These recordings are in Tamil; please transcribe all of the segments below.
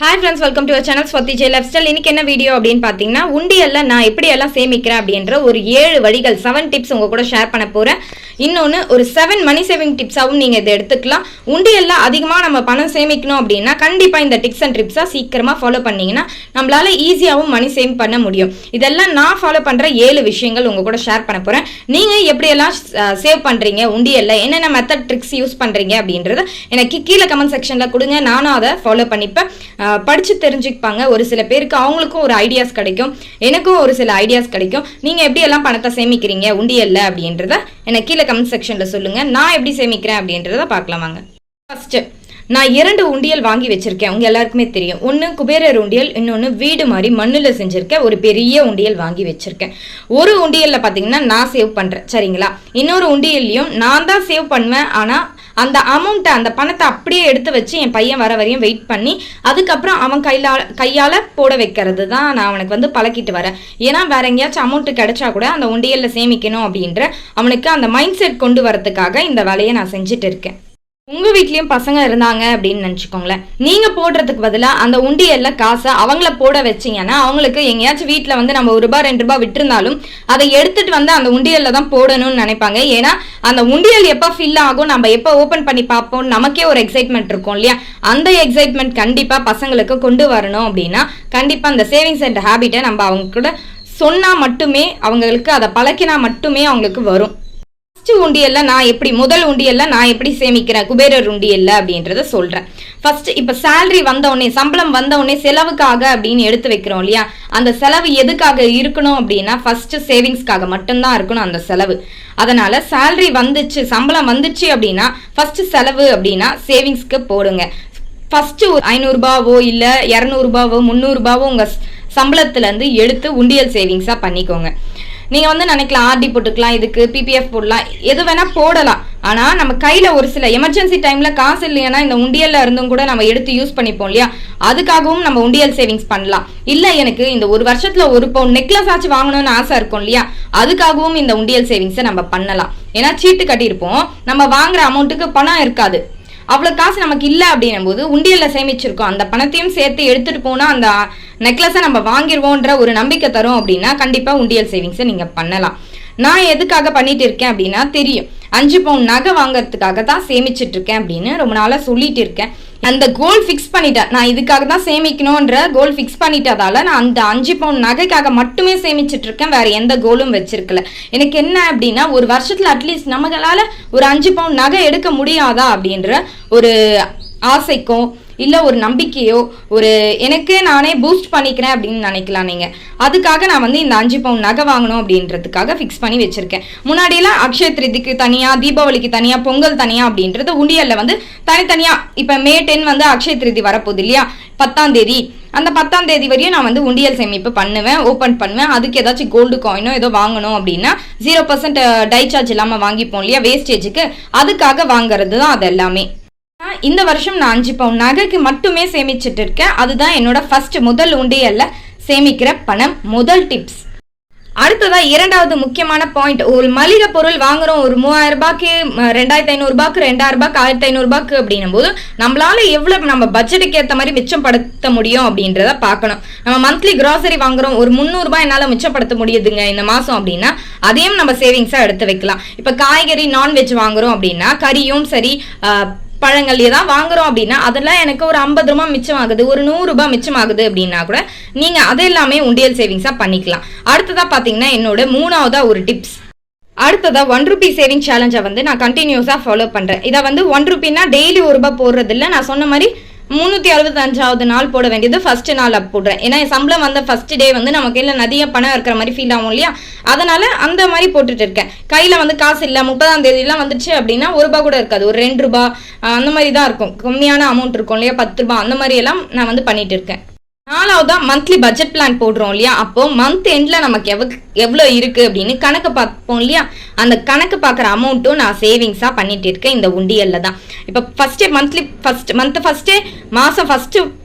Hi friends, welcome to our channel Swati J Lifestyle. இன்னைக்கு என்ன வீடியோ அப்படினு பாத்தீங்கன்னா உண்டியல்ல நான் எப்படி எல்லாம் சேமிக்கிறேன் அப்படிங்கற ஒரு 7 வழிகள் 7 டிப்ஸ் உங்க கூட ஷேர் பண்ண போறேன். இன்னொன்னு ஒரு 7 மணி சேவிங் டிப்ஸாவும் நீங்க இத எடுத்துக்கலாம். உண்டியல்ல அதிகமா நம்ம பணம் சேமிக்கணும் அப்படினா கண்டிப்பா இந்த டிப்ஸ் அண்ட் ட்ரிப்ஸா சீக்கிரமா ஃபாலோ பண்ணீங்கன்னா நம்மளால ஈஸியாவும் மணி சேவ் பண்ண முடியும். இதெல்லாம் நான் ஃபாலோ பண்ற 7 விஷயங்கள் உங்க கூட ஷேர் பண்ண போறேன். நீங்க எப்படி எல்லாம் சேவ் பண்றீங்க உண்டியல்ல என்னென்ன மெத்தட் ட்ரிக்ஸ் யூஸ் பண்றீங்க அப்படிங்கறத எனக்கு கீழ கமெண்ட் செக்ஷன்ல கொடுங்க. நானும் அத ஃபாலோ பண்ணிப்பேன். படிச்சு தெரிஞ்சுப்பாங்க. ஒரு சில பேருக்கு அவங்களுக்கும் ஒரு ஐடியாஸ் கிடைக்கும், எனக்கும் ஒரு சில ஐடியாஸ் கிடைக்கும். நீங்க எப்படி எல்லாம் பணத்தை சேமிக்கிறீங்க உண்டியல்ல அப்படின்றத எனக்கு கீழே கமெண்ட் செக்ஷன்ல சொல்லுங்க. நான் எப்படி சேமிக்கிறேன் அப்படின்றத பார்க்கலாம் வாங்க. ஃபர்ஸ்ட் நான் 2 உண்டியல் வாங்கி வச்சிருக்கேன். உங்க எல்லாருக்குமே தெரியும். ஒன்னு குபேரர் உண்டியல், இன்னொன்னு வீடு மாதிரி மண்ணுல செஞ்சிருக்கேன் ஒரு பெரிய உண்டியல் வாங்கி வச்சிருக்கேன். ஒரு உண்டியல்ல பாத்தீங்கன்னா நான் சேவ் பண்றேன், சரிங்களா? இன்னொரு உண்டியல்லையும் நான் தான் சேவ் பண்ணுவேன். ஆனா அந்த அமௌண்ட்டை அந்த பணத்தை அப்படியே எடுத்து வச்சு என் பையன் வர வரையும் வெயிட் பண்ணி அதுக்கப்புறம் அவன் கையால போட வைக்கிறது தான் நான் அவனுக்கு பழக்கிட்டு வரேன். ஏன்னா வேற எங்கேயாச்சும் அமௌண்ட் கிடைச்சா கூட அந்த உண்டியல்ல சேமிக்கணும் அப்படின்ற அவனுக்கு அந்த மைண்ட் செட் கொண்டு வரதுக்காக இந்த வேலையை நான் செஞ்சுட்டு இருக்கேன். உங்க வீட்லயும் பசங்க இருந்தாங்க அப்படின்னு நினைச்சுக்கோங்களேன். நீங்க போடுறதுக்கு பதிலா அந்த உண்டியல்ல காசை அவங்கள போட வச்சீங்கன்னா அவங்களுக்கு எங்கேயாச்சும் வீட்டுல நம்ம ₹1 ₹2 விட்டுருந்தாலும் அதை எடுத்துட்டு அந்த உண்டியல்ல தான் போடணும்னு நினைப்பாங்க. ஏன்னா அந்த உண்டியல் எப்ப ஃபில் ஆகும், நம்ம எப்ப ஓபன் பண்ணி பார்ப்போம், நமக்கே ஒரு எக்ஸைட்மெண்ட் இருக்கும் இல்லையா? அந்த எக்ஸைட்மெண்ட் கண்டிப்பா பசங்களுக்கு கொண்டு வரணும் அப்படின்னா கண்டிப்பா அந்த சேவிங்ஸ் அண்ட் ஹேபிட்டை நம்ம அவங்க கூட சொன்னா மட்டுமே, அவங்களுக்கு அதை பழக்கினா மட்டுமே அவங்களுக்கு வரும். உண்டியல்ல நான் எப்படி முதல் உண்டியல்ல நான் எப்படி சேமிக்கிறேன் குபேரர் உண்டியல்ல அப்படின்றத சொல்றேன். ஃபர்ஸ்ட் இப்ப சேலரி வந்த உடனே, சம்பளம் வந்த உடனே செலவுக்காக அப்படின்னு எடுத்து வைக்கிறோம் இல்லையா? அந்த செலவு எதுக்காக இருக்கணும் அப்படின்னா ஃபர்ஸ்ட் சேவிங்ஸ்க்காக மட்டும்தான் இருக்கணும் அந்த செலவு. அதனால சேலரி வந்துச்சு, சம்பளம் வந்துச்சு அப்படின்னா ஃபர்ஸ்ட் செலவு அப்படின்னா சேவிங்ஸ்க்கு போடுங்க. ஃபர்ஸ்ட் ஒரு ₹500 இல்ல ₹200 ₹300 உங்க சம்பளத்துல இருந்து எடுத்து உண்டியல் சேவிங்ஸா பண்ணிக்கோங்க. நீங்க நினைக்கலாம் ஆர்டி போட்டுக்கலாம், இதுக்கு பிபிஎஃப் போடலாம், எது வேணா போடலாம். ஆனா நம்ம கையில ஒரு சில எமர்ஜென்சி டைம்ல காசு இல்லைன்னா இந்த உண்டியல்ல இருந்தும் கூட நம்ம எடுத்து யூஸ் பண்ணிப்போம் இல்லையா? அதுக்காகவும் நம்ம உண்டியல் சேவிங்ஸ் பண்ணலாம். இல்ல எனக்கு இந்த ஒரு வருஷத்துல ஒரு பவுன் நெக்லஸ் ஆச்சு வாங்கணும்னு ஆசை இருக்கும் இல்லையா? அதுக்காகவும் இந்த உண்டியல் சேவிங்ஸை நம்ம பண்ணலாம். ஏன்னா சீட்டு கட்டியிருப்போம், நம்ம வாங்குற அமௌண்ட்டுக்கு பணம் இருக்காது, அவ்வளவு காசு நமக்கு இல்லை அப்படின்னும் போது உண்டியல்ல சேமிச்சிருக்கோம், அந்த பணத்தையும் சேர்த்து எடுத்துட்டு போனா அந்த நெக்லஸை நம்ம வாங்கிடுவோன்ற ஒரு நம்பிக்கை தரும் அப்படின்னா கண்டிப்பா உண்டியல் சேவிங்ஸை நீங்க பண்ணலாம். நான் எதுக்காக பண்ணிட்டு இருக்கேன் அப்படின்னா தெரியும், 5 பவுன் நகை வாங்கறதுக்காக தான் சேமிச்சுட்டு இருக்கேன் அப்படின்னு ரொம்ப நாளா சொல்லிட்டு இருக்கேன். அந்த கோல் ஃபிக்ஸ் பண்ணிட்டேன், நான் இதுக்காக தான் சேமிக்கணும்ன்ற கோல் ஃபிக்ஸ் பண்ணிட்டதால நான் அந்த 5 பவுன் நகைக்காக மட்டுமே சேமிச்சுட்டு இருக்கேன். வேற எந்த கோலும் வச்சிருக்கல. எனக்கு என்ன அப்படின்னா ஒரு வருஷத்துல அட்லீஸ்ட் நம்மளால ஒரு 5 பவுன் நகை எடுக்க முடியாதா அப்படின்ற ஒரு ஆசைக்கும் இல்ல ஒரு நம்பிக்கையோ, ஒரு எனக்கு நானே பூஸ்ட் பண்ணிக்கிறேன் அப்படின்னு நினைக்கலாம் நீங்க. அதுக்காக நான் இந்த 5 பவுன் நகை வாங்கணும் அப்படின்றதுக்காக ஃபிக்ஸ் பண்ணி வச்சிருக்கேன். முன்னாடி எல்லாம் அக்ஷய திருதிக்கு தனியா, தீபாவளிக்கு தனியா, பொங்கல் தனியா அப்படின்றது உண்டியல்ல தனித்தனியா. இப்ப May 10 அக்ஷய திருதி வரப்போகுது இல்லையா? 10ஆம் தேதி, அந்த 10ஆம் தேதி வரையும் நான் உண்டியல் சேமிப்பு பண்ணுவேன், ஓபன் பண்ணுவேன். அதுக்கு ஏதாச்சும் கோல்டு காயினோ ஏதோ வாங்கணும் அப்படின்னா 0% டை சார்ஜ் இல்லாம வாங்கிப்போம் இல்லையா வேஸ்டேஜுக்கு, அதுக்காக வாங்குறது தான் அது எல்லாமே. இந்த வருஷம் நான் 5 பவுன் நகைக்கு மட்டுமே சேமிச்சுட்டு இருக்கேன். அதுதான் என்னோட ஃபர்ஸ்ட் முதல் உண்டியல்ல சேமிக்கிற பணம், முதல் டிப்ஸ். அடுத்ததா இரண்டாவது முக்கியமான பாயிண்ட், ஒரு மளிகை பொருள் வாங்குறோம், ஒரு ₹3000, ₹2500, ₹2000, ₹1500 அப்படின்னும் போது நம்மளால எவ்வளவு நம்ம பட்ஜெட்டுக்கு ஏற்ற மாதிரி மிச்சப்படுத்த முடியும் அப்படின்றத பார்க்கணும். நம்ம மந்த்லி கிராசரி வாங்குறோம், ஒரு ₹300 என்னால மிச்சப்படுத்த முடியுதுங்க இந்த மாசம் அப்படின்னா அதையும் நம்ம சேவிங்ஸா எடுத்து வைக்கலாம். இப்ப காய்கறி நான்வெஜ் வாங்குறோம் அப்படின்னா கறியும் சரி பழங்கள் ஏதாவது வாங்குறோம் அப்படின்னா அதெல்லாம் எனக்கு ஒரு ₹50 மிச்சம் ஆகுது, ஒரு ₹100 மிச்சம் ஆகுது அப்படின்னா கூட நீங்க அது எல்லாமே உண்டியல் சேவிங்ஸா பண்ணிக்கலாம். அடுத்ததா பாத்தீங்கன்னா என்னோட 3ஆவதா ஒரு டிப்ஸ். அடுத்ததா ₹1 சேவிங் சேலஞ்சை நான் கண்டினியூஸா ஃபாலோ பண்றேன். இதை ₹1 டெய்லி ₹1 போடுறது இல்லை. நான் சொன்ன மாதிரி 365வது நாள் போட வேண்டியது ஃபர்ஸ்ட் நாள் அப் போடுறேன். ஏன்னா சம்பளம் வந்த ஃபர்ஸ்ட் டே நம்ம கையில நிறைய பணம் இருக்கிற மாதிரி ஃபீல் ஆகும் இல்லையா? அதனால அந்த மாதிரி போட்டுட்டு இருக்கேன். கையில காசு இல்லை, 30ஆம் தேதியெல்லாம் வந்துச்சு அப்படின்னா ₹1 கூட இருக்காது, ஒரு ₹2 அந்த மாதிரி தான் இருக்கும். கம்மியான அமௌண்ட் இருக்கும் இல்லையா, ₹10 அந்த மாதிரி எல்லாம் நான் பண்ணிட்டு இருக்கேன். 4ஆவதா மந்த்லி பட்ஜெட் பிளான் போடுறோம் இல்லையா? அப்போ மந்த் எண்ட்ல நமக்கு எவ்வளவு இருக்கு அப்படின்னு கணக்கு பார்ப்போம் இல்லையா? அந்த கணக்கு பார்க்குற அமௌண்ட்டும் நான் சேவிங்ஸா பண்ணிட்டு இருக்கேன் இந்த உண்டியல்ல தான். இப்போ மாசம் ஃபர்ஸ்ட்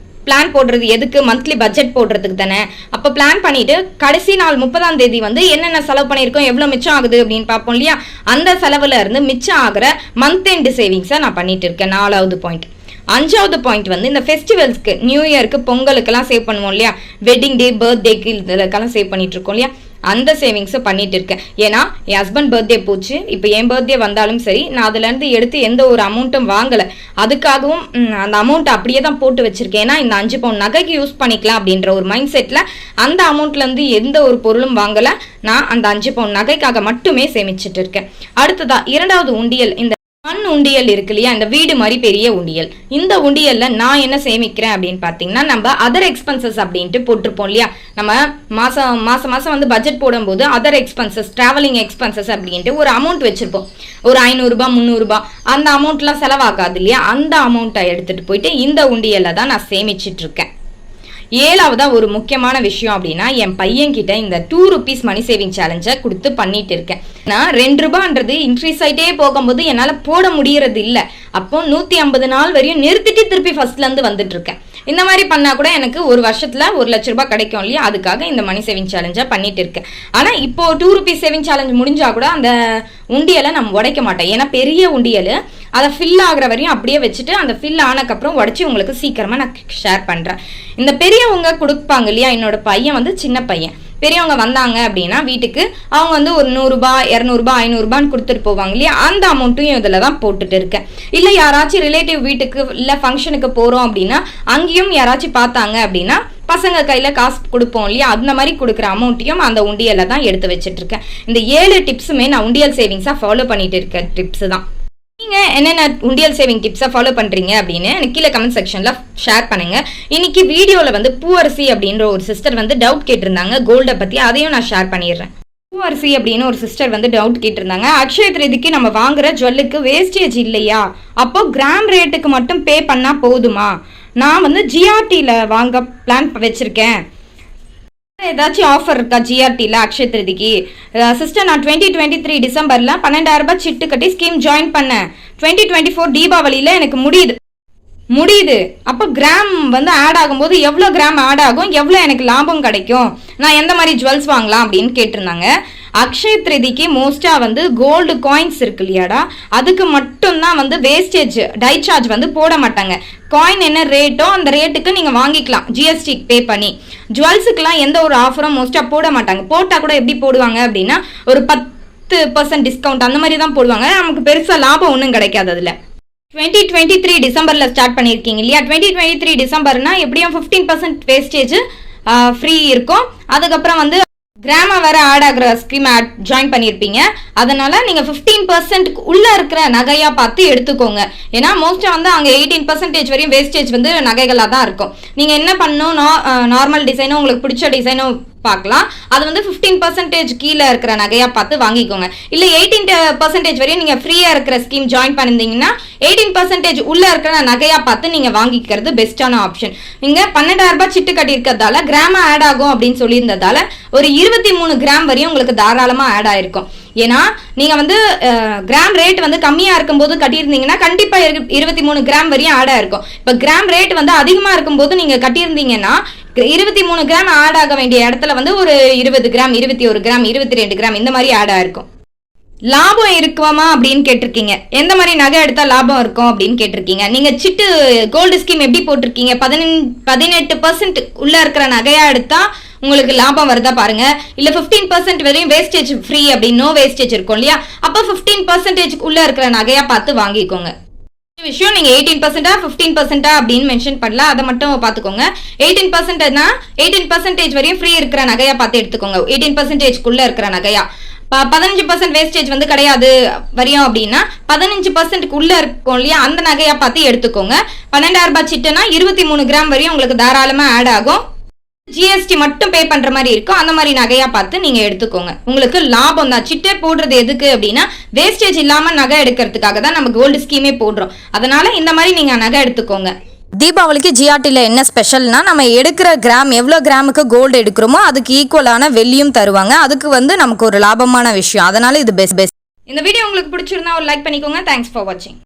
பிளான் போடுறது எதுக்கு? மந்த்லி பட்ஜெட் போடுறதுக்கு தானே. அப்போ பிளான் பண்ணிட்டு கடைசி நாள் 30ஆம் தேதி என்னென்ன செலவு பண்ணியிருக்கோம், எவ்வளோ மிச்சம் ஆகுது அப்படின்னு பார்ப்போம் இல்லையா? அந்த செலவுல இருந்து மிச்சம் ஆகிற மந்த் எண்ட் சேவிங்ஸை நான் பண்ணிட்டு இருக்கேன். 4ஆவது பாயிண்ட். 5வது பாயிண்ட் வந்து இந்த ஃபெஸ்டிவல்ஸ்க்கு, நியூ இயருக்கு, பொங்கலுக்கெல்லாம் சேவ் பண்ணுவோம் இல்லையா, வெட்டிங் டே, பர்த்டேக்கு இதுக்கெல்லாம் சேவ் பண்ணிட்டு இருக்கோம் இல்லையா, அந்த சேவிங்ஸை பண்ணிட்டு இருக்கேன். ஏன்னா என் ஹஸ்பண்ட் பர்த்டே போச்சு, இப்போ என் பர்த்டே வந்தாலும் சரி நான் அதுலேருந்து எடுத்து எந்த ஒரு அமௌண்ட்டும் வாங்கலை, அதுக்காகவும் அந்த அமௌண்ட் அப்படியே தான் போட்டு வச்சிருக்கேன். ஏன்னா இந்த 5 பவுன் நகைக்கு யூஸ் பண்ணிக்கலாம் அப்படின்ற ஒரு மைண்ட் செட்டில் அந்த அமௌண்ட்லேருந்து எந்த ஒரு பொருளும் வாங்கலை, நான் அந்த 5 பவுன் நகைக்காக மட்டுமே சேமிச்சுட்டு இருக்கேன். அடுத்ததா 2வது உண்டியல், இந்த மண் உண்டியல் இருக்கு இல்லையா, இந்த வீடு மாதிரி பெரிய உண்டியல். இந்த உண்டியல்ல நான் என்ன சேமிக்கிறேன் அப்படின்னு பார்த்தீங்கன்னா, நம்ம அதர் எக்ஸ்பென்சஸ் அப்படின்ட்டு போட்டிருப்போம் இல்லையா, நம்ம மாசம் வந்து பட்ஜெட் போடும்போது அதர் எக்ஸ்பென்சஸ், டிராவலிங் எக்ஸ்பென்சஸ் அப்படின்ட்டு ஒரு அமௌண்ட் வச்சிருப்போம். ஒரு 500 ரூபாய் 300 ரூபாய் அந்த அமௌண்ட்லாம் செலவாகாது இல்லையா, அந்த அமௌண்ட்டை எடுத்துட்டு போயிட்டு இந்த உண்டியல்ல தான் நான் சேமிச்சிட்டு இருக்கேன். 7வதா ஒரு முக்கியமான விஷயம் அப்படின்னா, என் பையன் கிட்ட இந்த 2 rupees மணி சேவிங் சேலஞ்சை கொடுத்து பண்ணிட்டு இருக்கேன். நான் 2 ரூபான்றது இன்க்ரீஸ் ஆகிட்டே போகும்போது என்னால் போட முடியறது இல்லை. அப்போ 150 நாள் வரையும் நிறுத்திட்டு திருப்பி ஃபர்ஸ்ட்லேருந்து வந்துட்டு இருக்கேன். இந்த மாதிரி பண்ணால் கூட எனக்கு ஒரு வருஷத்தில் 1 லட்ச ரூபாய் கிடைக்கும் இல்லையா, அதுக்காக இந்த மணி சேவிங் சேலஞ்சை பண்ணிட்டு இருக்கேன். ஆனால் இப்போ 2 rupees சேவிங் சேலஞ்ச் முடிஞ்சா கூட அந்த உண்டியலை நம்ம உடைக்க மாட்டேன். ஏன்னா பெரிய உண்டியல், அதை ஃபில் ஆகிற வரையும் அப்படியே வச்சுட்டு அந்த ஃபில் ஆனக்கப்புறம் உடச்சி உங்களுக்கு சீக்கிரமாக நான் ஷேர் பண்ணுறேன். இந்த பெரியவங்க கொடுப்பாங்க இல்லையா, என்னோட பையன் வந்து சின்ன பையன், பெரியவங்க வந்தாங்க அப்படின்னா வீட்டுக்கு அவங்க வந்து ஒரு 100 ரூபாய் 200 ரூபாய் 500 ரூபான்னு கொடுத்துட்டு போவாங்க இல்லையா, அந்த அமௌண்ட்டையும் இதில் தான் போட்டுட்டு இருக்கேன். இல்லை யாராச்சும் ரிலேட்டிவ் வீட்டுக்கு இல்லை ஃபங்க்ஷனுக்கு போகிறோம் அப்படின்னா அங்கேயும் யாராச்சும் பார்த்தாங்க அப்படின்னா பசங்க கையில் காசு கொடுப்போம் இல்லையா, அந்த மாதிரி கொடுக்குற அமௌண்ட்டையும் அந்த உண்டியலில் தான் எடுத்து வச்சுட்டு இருக்கேன். இந்த 7 டிப்ஸுமே நான் உண்டியல் சேவிங்ஸாக ஃபாலோ பண்ணிட்டு இருக்க டிப்ஸ் தான். நீங்கள் என்னென்ன உண்டியல் சேவிங் டிப்ஸை ஃபாலோ பண்ணுறீங்க அப்படின்னு எனக்கு கீழே கமெண்ட் செக்ஷனில் ஷேர் பண்ணுங்கள். இன்னைக்கு வீடியோவில் வந்து பூவரசி அப்படின்ற ஒரு சிஸ்டர் வந்து டவுட் கேட்டிருந்தாங்க கோல்டை பற்றி, அதையும் நான் ஷேர் பண்ணிடுறேன். பூவரசி அப்படின்னு ஒரு சிஸ்டர் வந்து டவுட் கேட்டிருந்தாங்க, அக்ஷய திருதிக்கு நம்ம வாங்குற ஜுவல்லுக்கு வேஸ்டேஜ் இல்லையா, அப்போ கிராம் ரேட்டுக்கு மட்டும் பே பண்ணால் போதுமா, நான் வந்து ஜிஆர்டியில் வாங்க பிளான் வச்சுருக்கேன், ஏதாச்சும் ஆஃபர் இருக்கா ஜிஆர்டியில் அக்ஷய திருதிக்கு? சிஸ்டர் நான் 2023 டிசம்பரில் 12,000 ரூபாய் சிட்டு கட்டி ஸ்கீம் ஜாயின் பண்ணேன். 2024 தீபாவளியில் எனக்கு முடியுது. அப்போ கிராம் வந்து ஆட் ஆகும்போது எவ்வளோ கிராம் ஆட் ஆகும், எவ்வளோ எனக்கு லாபம் கிடைக்கும், நான் எந்த மாதிரி ஜுவல்ஸ் வாங்கலாம் அப்படின்னு கேட்டிருந்தாங்க. அக்ஷய திருதிக்கு மோஸ்ட்டாக வந்து கோல்டு காயின்ஸ் இருக்கு இல்லையாடா, அதுக்கு மட்டும்தான் வந்து வேஸ்டேஜ் டை சார்ஜ் வந்து போட மாட்டாங்க. காயின் என்ன ரேட்டோ அந்த ரேட்டுக்கு நீங்கள் வாங்கிக்கலாம் ஜிஎஸ்டி பே பண்ணி. ஜுவல்ஸுக்கெல்லாம் எந்த ஒரு ஆஃபரும் மோஸ்ட்டாக போட மாட்டாங்க. போட்டால் கூட எப்படி போடுவாங்க அப்படின்னா ஒரு 10% டிஸ்கவுண்ட் அந்த மாதிரி தான் போடுவாங்க. நமக்கு பெருசாக லாபம் ஒன்றும் கிடைக்காது. அதில் 2023 டிசம்பரில் ஸ்டார்ட் பண்ணியிருக்கீங்க இல்லையா, 2023 டிசம்பர்னா எப்படியும் 15% வேஸ்டேஜ் ஃப்ரீ இருக்கும். அதுக்கப்புறம் வந்து கிராம வேற ஆட் ஆகிற ஸ்கீம் ஜாயின் பண்ணியிருப்பீங்க. அதனால நீங்கள் 15% உள்ள இருக்கிற நகையா பார்த்து எடுத்துக்கோங்க. ஏன்னா மோஸ்ட்டாக வந்து அங்கே 18% வரையும் வேஸ்டேஜ் வந்து நகைகளாக தான் இருக்கும். நீங்கள் என்ன பண்ணணும், நார்மல் டிசைனும் உங்களுக்கு பிடிச்ச டிசைனும் பார்க்கலாம். அது வந்து 15% கீழே இருக்கிற நகையா பார்த்து வாங்கிக்கோங்க. இல்லை 18% வரையும் நீங்கள் ஃப்ரீயாக இருக்கிற ஸ்கீம் ஜாயின் பண்ணியிருந்தீங்கன்னா 18% உள்ள இருக்கிற நகையா பார்த்து நீங்கள் வாங்கிக்கிறது பெஸ்ட்டான ஆப்ஷன். நீங்கள் 12,000 ரூபாய் சிட்டு கட்டியிருக்கிறதால கிராம ஆட் ஆகும் அப்படின்னு சொல்லியிருந்ததால ஒரு 23 கிராம் வரையும் உங்களுக்கு தாராளமாக ஆட் ஆயிருக்கும். ஏன்னா நீங்கள் வந்து கிராம் ரேட் வந்து கம்மியாக இருக்கும்போது கட்டியிருந்தீங்கன்னா கண்டிப்பாக 23 கிராம் வரையும் ஆட் ஆயிருக்கும். இப்போ கிராம் ரேட் வந்து அதிகமாக இருக்கும்போது நீங்கள் கட்டியிருந்தீங்கன்னா 23 கிராம் ஆட் ஆக வேண்டிய இடத்துல வந்து ஒரு 20 கிராம் 21 கிராம் 22 கிராம் இந்த மாதிரி ஆட் ஆயிருக்கும். லாபம் இருக்குமா அப்படின்னு கேட்டிருக்கீங்க. எந்த மாதிரி நகை எடுத்தால் லாபம் இருக்கும் அப்படின்னு கேட்டிருக்கீங்க. நீங்கள் சிட்டு கோல்டு ஸ்கீம் எப்படி போட்டிருக்கீங்க, 18% உள்ள இருக்கிற நகையா எடுத்தா உங்களுக்கு லாபம் வருதா பாருங்க. இல்ல 15% வரையும் வேஸ்டேஜ் ஃப்ரீ அப்படின்னு நோ வேஸ்டேஜ் இருக்கும் இல்லையா, அப்போ 15% உள்ள இருக்கிற நகையா பார்த்து வாங்கிக்கோங்க. விஷயம் நீங்க 18% 15% அப்படின்னு மென்ஷன் பண்ணல, அதை மட்டும் பாத்துக்கோங்க. 18%னா 18% வரையும் ஃப்ரீ இருக்கிற நகையா பார்த்து எடுத்துக்கோங்க. 18% உள்ள இருக்கிற நகையா 15% வேஸ்டேஜ் வந்து கிடையாது வரையும் அப்படின்னா 15% உள்ள இருக்கும் இல்லையா, அந்த நகையா பார்த்து எடுத்துக்கோங்க. 12,000 ரூபாய் சிட்டுனா 23 கிராம் வரையும் உங்களுக்கு தாராளமா ஆட் ஆகும். ஜிஎஸ்டி மட்டும் பே பண்ற மாதிரி இருக்கும். அந்த மாதிரி நகையா பார்த்து நீங்க எடுத்துக்கோங்க. உங்களுக்கு லாபம் தான். சிட்டே போடுறது எதுக்கு அப்படின்னா வேஸ்டேஜ் இல்லாம நகை எடுக்கிறதுக்காக தான் நம்ம கோல்டு ஸ்கீமே போடுறோம். அதனால இந்த மாதிரி நீங்க நகை எடுத்துக்கோங்க. தீபாவளிக்கு ஜிஆர்டியில் என்ன ஸ்பெஷல்னா, நம்ம எடுக்கிற கிராம் எவ்வளோ கிராமுக்கு கோல்டு எடுக்கிறோமோ அதுக்கு ஈக்குவலான வெள்ளியும் தருவாங்க. அதுக்கு வந்து நமக்கு ஒரு லாபமான விஷயம். அதனால இது பெஸ்ட். இந்த வீடியோ உங்களுக்கு பிடிச்சிருந்தா ஒரு லைக் பண்ணிக்கோங்க. தேங்க்ஸ் ஃபார் வாட்சிங்.